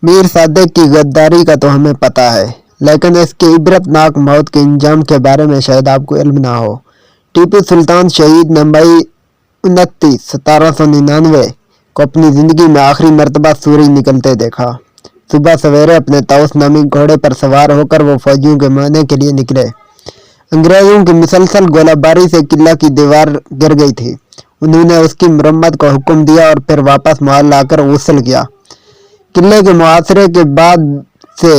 मीर सादिक की गद्दारी का तो हमें पता है, लेकिन इसकी इबरतनाक मौत के अंजाम के बारे में शायद आपको इल्म ना हो। टीपू सुल्तान शहीद ने मई 29, 1799 को अपनी जिंदगी में आखिरी मर्तबा सूरज निकलते देखा। सुबह सवेरे अपने तौस नामी घोड़े पर सवार होकर वो फौजियों के मारने के लिए निकले। अंग्रेजों की मुसलसल गोलाबारी से किला की दीवार गिर गई थी। उन्होंने उसकी मरम्मत का हुक्म दिया और फिर वापस महल लाकर वसूल किया। किले के मुहासरे के बाद से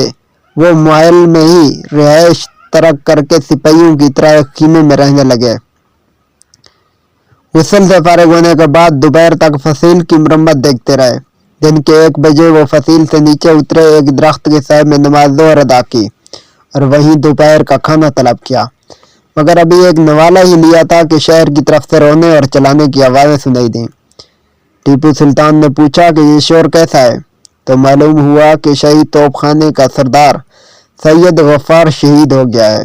वो महल में ही रिहाइश तर्क करके सिपाहियों की तरह खीमे में रहने लगे। वसूल से फारिग होने के बाद दोपहर तक फसील की मरम्मत देखते रहे। दिन के 1 बजे वो फसील से नीचे उतरे, एक दरख्त के साए में नमाज ज़ोहर अदा की और वहीं दोपहर का खाना तलब किया। मगर अभी एक नवाला ही लिया था कि शहर की तरफ से रोने और चलाने की आवाज़ें सुनाई दी। टीपू सुल्तान ने पूछा कि ये शोर कैसा है, तो मालूम हुआ कि शहीद तोपखाने का सरदार सैयद गफ्फार शहीद हो गया है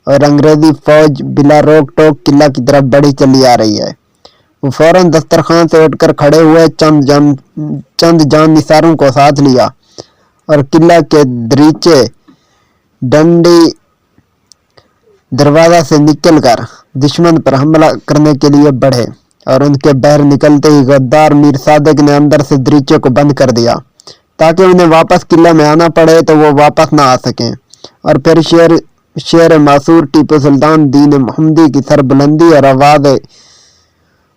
और अंग्रेजी फौज बिला रोक टोक किला की तरफ बढ़ी चली आ रही है। वो फौरन दस्तरखान से उठकर खड़े हुए, चंद जान निसारों को साथ लिया और किला के दरीचे डंडी दरवाजा से निकलकर दुश्मन पर हमला करने के लिए बढ़े और उनके बाहर निकलते ही गद्दार मीर सादिक ने अंदर से दरीचे को बंद कर दिया ताकि उन्हें वापस किला में आना पड़े तो वो वापस ना आ सकें। और फिर शेर मासूर टीपू सुल्तान दीन मोहम्मदी की सरबुलंदी और आवाज़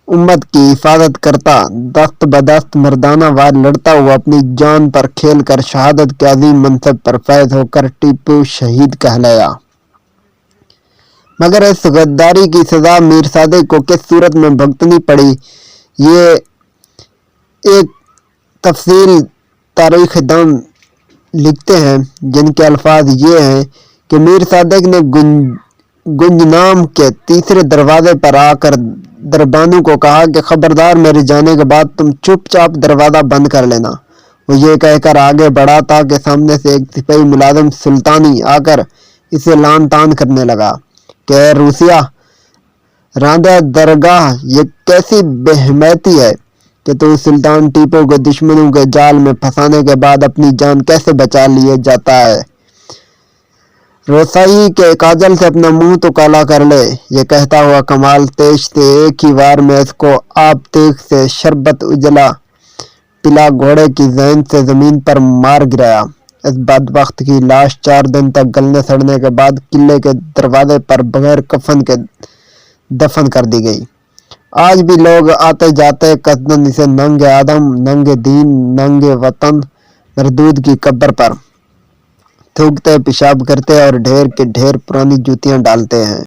उम्मत की हिफाजत करता दस्त बदस्त मर्दाना वार लड़ता हुआ अपनी जान पर खेल कर शहादत के अजीम मनसब पर फैज होकर टीपू शहीद कहलाया। मगर इस गद्दारी की सजा मीर सादिक को किस सूरत में भुगतनी पड़ी, ये एक तफसील तारीख दान लिखते हैं, जिनके अल्फाज ये हैं कि मीर सादिक ने गुंजनाम के तीसरे दरवाजे पर आकर दरबानों को कहा कि खबरदार, मेरे जाने के बाद तुम चुपचाप दरवाज़ा बंद कर लेना। वो ये कहकर आगे बढ़ा था कि सामने से एक सिपाही मुलाजिम सुल्तानी आकर इसे लान तान करने लगा कि रूसिया रांदा दरगाह, ये कैसी बेहमती है कि तू सुल्तान टीपू को दुश्मनों के जाल में फंसाने के बाद अपनी जान कैसे बचा लिए जाता है। रोसाई के काजल से अपना मुंह तो काला कर ले, ये कहता हुआ कमाल तेज से एक ही वार में इसको आप तेग से शरबत उजला पिला घोड़े की जैन से जमीन पर मार गिराया। इस बदबख्त की लाश 4 दिन तक गलने सड़ने के बाद किले के दरवाजे पर बगैर कफन के दफन कर दी गई। आज भी लोग आते जाते कसदन इसे नंगे आदम, नंगे दीन, नंगे वतन मरदूद की कब्र पर थूकते, पेशाब करते और ढेर के ढेर पुरानी जूतियां डालते हैं।